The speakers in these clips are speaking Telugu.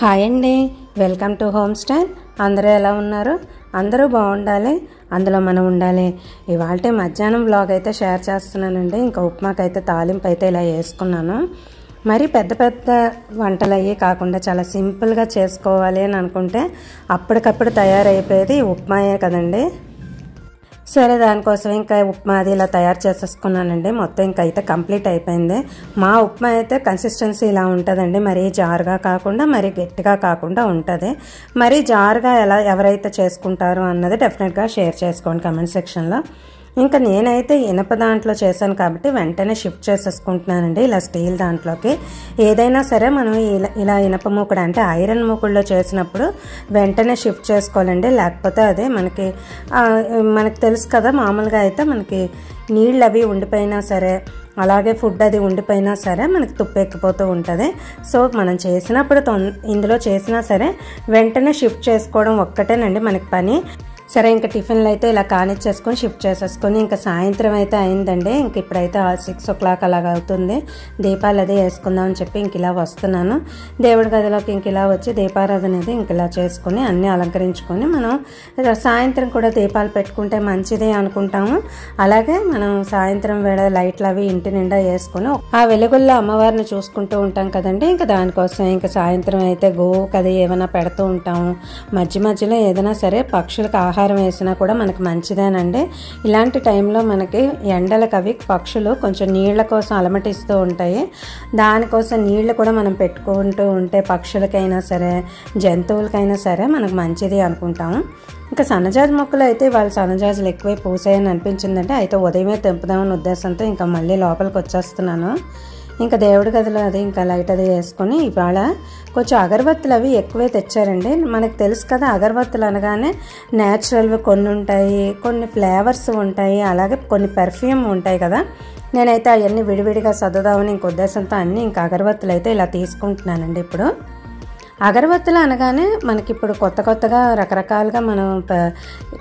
హాయ్ అండి, వెల్కమ్ టు హోమ్ స్టైల్. అందరూ ఎలా ఉన్నారు? అందరూ బాగుండాలి, అందులో మనం ఉండాలి. ఇవాళ మధ్యాహ్నం వ్లాగ్ అయితే షేర్ చేస్తున్నానండి. ఇంకా ఉప్మాకైతే తాలింపు అయితే ఇలా వేసుకున్నాను. మరి పెద్ద పెద్ద వంటలు అయ్యి కాకుండా చాలా సింపుల్గా చేసుకోవాలి అని అనుకుంటే అప్పటికప్పుడు తయారైపోయేది ఉప్మాయే కదండి. సరే, దానికోసం ఇంకా ఉప్మా అది ఇలా తయారు చేసేసుకున్నానండి. మొత్తం ఇంకా అయితే కంప్లీట్ అయిపోయింది. మా ఉప్మా అయితే కన్సిస్టెన్సీ ఇలా ఉంటుందండి. మరీ జారుగా కాకుండా మరీ గట్టిగా కాకుండా ఉంటుంది. మరీ జారుగా ఎవరైతే చేసుకుంటారో అన్నది డెఫినెట్గా షేర్ చేసుకోండి కమెంట్ సెక్షన్లో. ఇంకా నేనైతే ఇనప దాంట్లో చేశాను కాబట్టి వెంటనే షిఫ్ట్ చేసేసుకుంటున్నానండి ఇలా స్టీల్ దాంట్లోకి. ఏదైనా సరే మనం ఇలా ఇనప మూకుడు అంటే ఐరన్ మూకుడులో చేసినప్పుడు వెంటనే షిఫ్ట్ చేసుకోవాలండి. లేకపోతే అదే మనకి తెలుసు కదా, మామూలుగా అయితే మనకి నీళ్ళు అవి ఉండిపోయినా సరే, అలాగే ఫుడ్ అది ఉండిపోయినా సరే మనకి తుప్పెక్కిపోతూ ఉంటుంది. సో మనం చేసినప్పుడు ఇందులో చేసినా సరే వెంటనే షిఫ్ట్ చేసుకోవడం ఒక్కటేనండి మనకి పని. సరే, ఇంకా టిఫిన్లు అయితే ఇలా కానిచ్చేసుకొని షిఫ్ట్ చేసేసుకొని ఇంకా సాయంత్రం అయితే అయిందండి. ఇంక ఇప్పుడైతే 6 o'clock అలాగ అవుతుంది. దీపాలు అదే వేసుకుందామని చెప్పి ఇంక ఇలా వస్తున్నాను. దేవుడి గదిలోకి ఇంక ఇలా వచ్చి దీపారాధన అనేది ఇంక ఇలా చేసుకుని అన్నీ అలంకరించుకొని మనం సాయంత్రం కూడా దీపాలు పెట్టుకుంటే మంచిదే అనుకుంటాము. అలాగే మనం సాయంత్రం వేళ లైట్లు అవి ఇంటి నిండా వేసుకొని ఆ వెలుగుల్లో అమ్మవారిని చూసుకుంటూ ఉంటాం కదండి. ఇంకా దానికోసం ఇంకా సాయంత్రం అయితే గోవుకి అది ఏమైనా పెడుతూ ఉంటాము. మధ్యలో ఏదైనా సరే పక్షులకు ఆహారం వేసినా కూడా మనకు మంచిదేనండి. ఇలాంటి టైంలో మనకి ఎండలకు అవి పక్షులు కొంచెం నీళ్ల కోసం అలమటిస్తూ ఉంటాయి. దానికోసం నీళ్లు కూడా మనం పెట్టుకుంటూ ఉంటే పక్షులకైనా సరే జంతువులకైనా సరే మనకు మంచిది అనుకుంటాము. ఇంకా సన్నజాజి మొక్కలు అయితే వాళ్ళ సన్నజాజులు ఎక్కువే పూసాయని అనిపించిందంటే అయితే ఉదయమే తెంపుదామని ఉద్దేశంతో ఇంకా మళ్ళీ లోపలికి వచ్చేస్తున్నాను. ఇంకా దేవుడి గదిలో అది ఇంకా లైట్ అది వేసుకొని ఇవాళ కొంచెం అగరబత్తులు అవి ఎక్కువే తెచ్చారండి. మనకు తెలుసు కదా, అగరబత్తులు అనగానే న్యాచురల్వి కొన్ని ఉంటాయి, కొన్ని ఫ్లేవర్స్ ఉంటాయి, అలాగే కొన్ని పెర్ఫ్యూమ్ ఉంటాయి కదా. నేనైతే అవన్నీ విడివిడిగా సర్దుదామని ఇంక ఉద్దేశంతో అన్నీ ఇంకా అగరబత్తులు అయితే ఇలా తీసుకుంటున్నానండి. ఇప్పుడు అగరబత్తులు అనగానే మనకి ఇప్పుడు కొత్తగా రకరకాలుగా మనం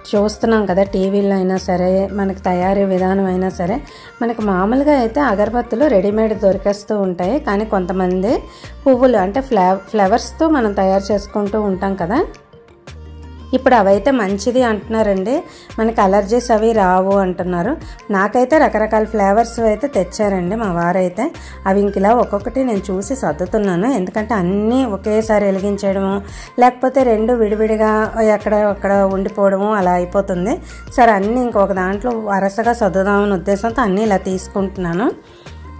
చూస్తున్నాం కదా, టీవీలో అయినా సరే మనకి తయారీ విధానం అయినా సరే. మనకి మామూలుగా అయితే అగరబత్తులు రెడీమేడ్ దొరికేస్తూ ఉంటాయి. కానీ కొంతమంది పువ్వులు అంటే ఫ్లవర్స్తో మనం తయారు చేసుకుంటూ ఉంటాం కదా. ఇప్పుడు అవైతే మంచిది అంటున్నారండి. మనకి అలర్జీస్ అవి రావు అంటున్నారు. నాకైతే రకరకాల ఫ్లేవర్స్ అయితే తెచ్చారండి మా వారైతే. అవి ఇంక ఇలా ఒక్కొక్కటి నేను చూసి సర్దుతున్నాను. ఎందుకంటే అన్నీ ఒకేసారి వెలిగించడము లేకపోతే రెండు విడివిడిగా అక్కడ ఉండిపోవడము అలా అయిపోతుంది. సరే, అన్నీ ఇంకొక దాంట్లో వరుసగా సర్దుదామని ఉద్దేశంతో అన్నీ ఇలా తీసుకుంటున్నాను.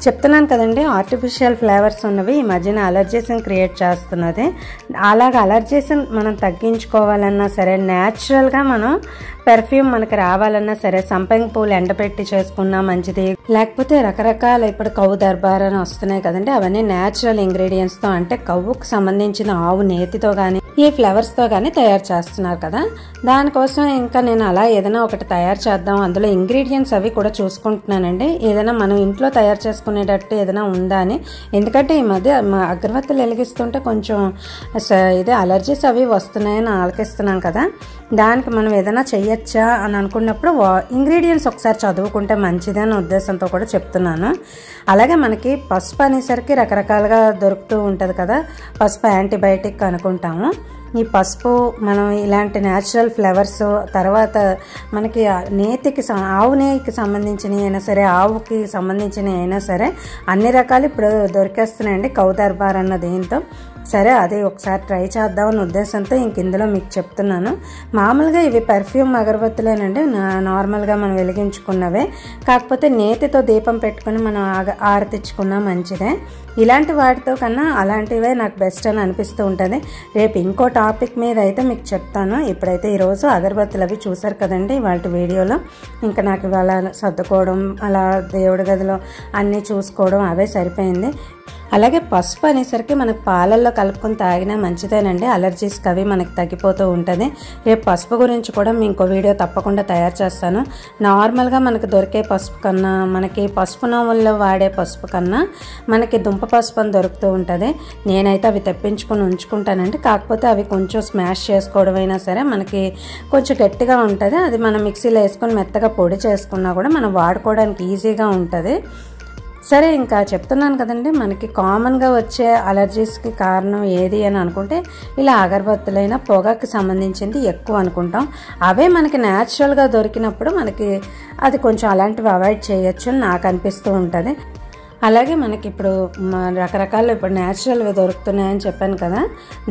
చెప్తున్నాను కదండి, ఆర్టిఫిషియల్ ఫ్లేవర్స్ ఉన్నవి ఈ మధ్యన అలర్జీస్ని క్రియేట్ చేస్తున్నది. అలాగ అలర్జీస్ని మనం తగ్గించుకోవాలన్నా సరే, న్యాచురల్గా మనం పెర్ఫ్యూమ్ మనకి రావాలన్నా సరే సంపంగి పూలు ఎండపెట్టి చేసుకున్నా మంచిది. లేకపోతే రకరకాల ఇప్పుడు కవ్వు దర్బార్ అని వస్తున్నాయి కదండి, అవన్నీ న్యాచురల్ ఇంగ్రీడియంట్స్తో అంటే కవ్వుకు సంబంధించిన ఆవు నేతితో కానీ ఈ ఫ్లవర్స్తో కానీ తయారు చేస్తున్నారు కదా. దానికోసం ఇంకా నేను అలా ఏదైనా ఒకటి తయారు చేద్దాం, అందులో ఇంగ్రీడియంట్స్ అవి కూడా చూసుకుంటున్నానండి. ఏదైనా మనం ఇంట్లో తయారు చేసుకునేటట్టు ఏదైనా ఉందా అని. ఎందుకంటే ఈ మధ్య అగరబత్తులు వెలిగిస్తుంటే కొంచెం ఇదే అలర్జీస్ అవి వస్తున్నాయని ఆలకిస్తున్నాం కదా. దానికి మనం ఏదైనా చెయ్యొచ్చా అని అనుకున్నప్పుడు ఇంగ్రీడియంట్స్ ఒకసారి చదువుకుంటే మంచిది అనే ఉద్దేశంతో కూడా చెప్తున్నాను. అలాగే మనకి పసుపు అనేసరికి రకరకాలుగా దొరుకుతూ ఉంటుంది కదా. పసుపు యాంటీబయాటిక్ అనుకుంటాము. ఈ పసుపు మనం ఇలాంటి న్యాచురల్ ఫ్లేవర్స్, తర్వాత మనకి ఆవు నెయ్యికి సంబంధించినవి అయినా సరే, ఆవుకి సంబంధించినవి అయినా సరే అన్ని రకాలు ఇప్పుడు దొరికేస్తున్నాయండి కవ్వు దర్బార్ అన్న దీంతో. సరే, అది ఒకసారి ట్రై చేద్దామని ఉద్దేశంతో ఇంక ఇందులో మీకు చెప్తున్నాను. మామూలుగా ఇవి పెర్ఫ్యూమ్ అగరబత్తులేనండి, నార్మల్గా మనం వెలిగించుకున్నవే. కాకపోతే నేతితో దీపం పెట్టుకుని మనం ఆరతిచ్చుకున్నా మంచిదే. ఇలాంటి వాటితో కన్నా అలాంటివే నాకు బెస్ట్ అని అనిపిస్తూ ఉంటుంది. రేపు ఇంకో టాపిక్ మీద అయితే మీకు చెప్తాను. ఇప్పుడైతే ఈరోజు అగరబత్తులు అవి చూసారు కదండి వాటి వీడియోలో. ఇంకా నాకు ఇవాళ సర్దుకోవడం, అలా దేవుడి గదిలో అన్నీ చూసుకోవడం అవే సరిపోయింది. అలాగే పసుపు అనేసరికి మనకు పాలల్లో కలుపుకొని తాగినా మంచిదేనండి. అలర్జీస్కి అవి మనకి తగ్గిపోతూ ఉంటుంది. రేపు పసుపు గురించి కూడా మీ ఇంకో వీడియో తప్పకుండా తయారు చేస్తాను. నార్మల్గా మనకు దొరికే పసుపు కన్నా, మనకి పసుపు నవ్వుల్లో వాడే పసుపు కన్నా మనకి దుంప పసుపు అని దొరుకుతూ ఉంటుంది. నేనైతే అవి తెప్పించుకొని ఉంచుకుంటానండి. కాకపోతే అవి కొంచెం స్మాష్ చేసుకోవడం అయినా సరే మనకి కొంచెం గట్టిగా ఉంటుంది. అది మనం మిక్సీలో వేసుకొని మెత్తగా పొడి చేసుకున్నా కూడా మనం వాడుకోవడానికి ఈజీగా ఉంటుంది. సరే, ఇంకా చెప్తున్నాను కదండి, మనకి కామన్గా వచ్చే అలర్జీస్కి కారణం ఏది అని అనుకుంటే ఇలా అగరబత్తులైన పొగకి సంబంధించింది ఎక్కువ అనుకుంటాం. అవే మనకి న్యాచురల్గా దొరికినప్పుడు మనకి అది కొంచెం అలాంటివి అవాయిడ్ చేయొచ్చు అని నాకు అనిపిస్తూ ఉంటుంది. అలాగే మనకి ఇప్పుడు రకరకాల ఇప్పుడు న్యాచురల్వి దొరుకుతున్నాయని చెప్పాను కదా,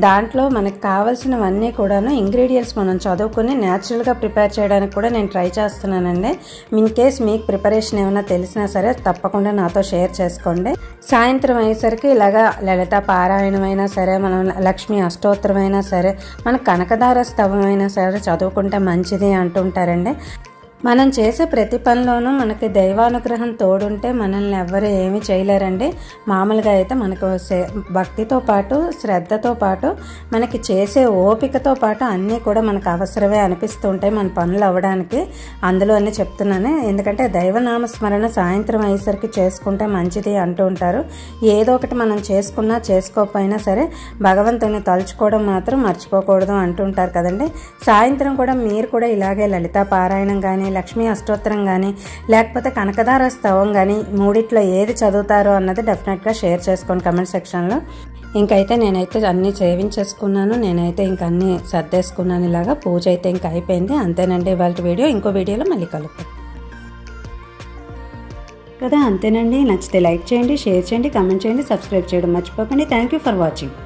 దాంట్లో మనకి కావాల్సినవన్నీ కూడాను ఇంగ్రీడియంట్స్ మనం చదువుకుని న్యాచురల్గా ప్రిపేర్ చేయడానికి కూడా నేను ట్రై చేస్తున్నానండి. ఇన్ కేస్ మీకు ప్రిపరేషన్ ఏమైనా తెలిసినా సరే తప్పకుండా నాతో షేర్ చేసుకోండి. సాయంత్రం అయ్యేసరికి ఇలాగా లలిత పారాయణం అయినా సరే, మనం లక్ష్మీ అష్టోత్తరం అయినా సరే, మన కనకదార స్తవం అయినా సరే చదువుకుంటే మంచిది అంటుంటారండి. మనం చేసే ప్రతి పనిలోనూ మనకి దైవానుగ్రహం తోడుంటే మనల్ని ఎవ్వరు ఏమీ చేయలేరండి. మామూలుగా అయితే మనకు భక్తితో పాటు శ్రద్ధతో పాటు మనకి చేసే ఓపికతో పాటు అన్నీ కూడా మనకు అవసరమే అనిపిస్తూ ఉంటాయి మన పనులు అవ్వడానికి. అందులో అన్నీ చెప్తున్నాను, ఎందుకంటే దైవనామస్మరణ సాయంత్రం అయ్యేసరికి చేసుకుంటే మంచిది అంటూ ఉంటారు. ఏదో ఒకటి మనం చేసుకున్నా చేసుకోకపోయినా సరే భగవంతుని తలుచుకోవడం మాత్రం మర్చిపోకూడదు అంటుంటారు కదండి. సాయంత్రం కూడా మీరు కూడా ఇలాగే లలితా పారాయణం కానీ, లక్ష్మీ అష్టోత్తరం కానీ, లేకపోతే కనకదార స్తవం కానీ, మూడిట్లో ఏది చదువుతారో అన్నది డెఫినెట్గా షేర్ చేసుకోండి కమెంట్ సెక్షన్లో. ఇంకైతే నేనైతే అన్నీ సేవించేసుకున్నాను, నేనైతే ఇంక అన్నీ సర్దేసుకున్నాను. ఇలాగా పూజ అయితే ఇంక అయిపోయింది. అంతేనండి ఇవాళ వీడియో. ఇంకో వీడియోలో మళ్ళీ కలుపుతాం కదా. అంతేనండి. నచ్చితే లైక్ చేయండి, షేర్ చేయండి, కామెంట్ చేయండి, సబ్స్క్రైబ్ చేయడం మర్చిపోకండి. Thank you for watching.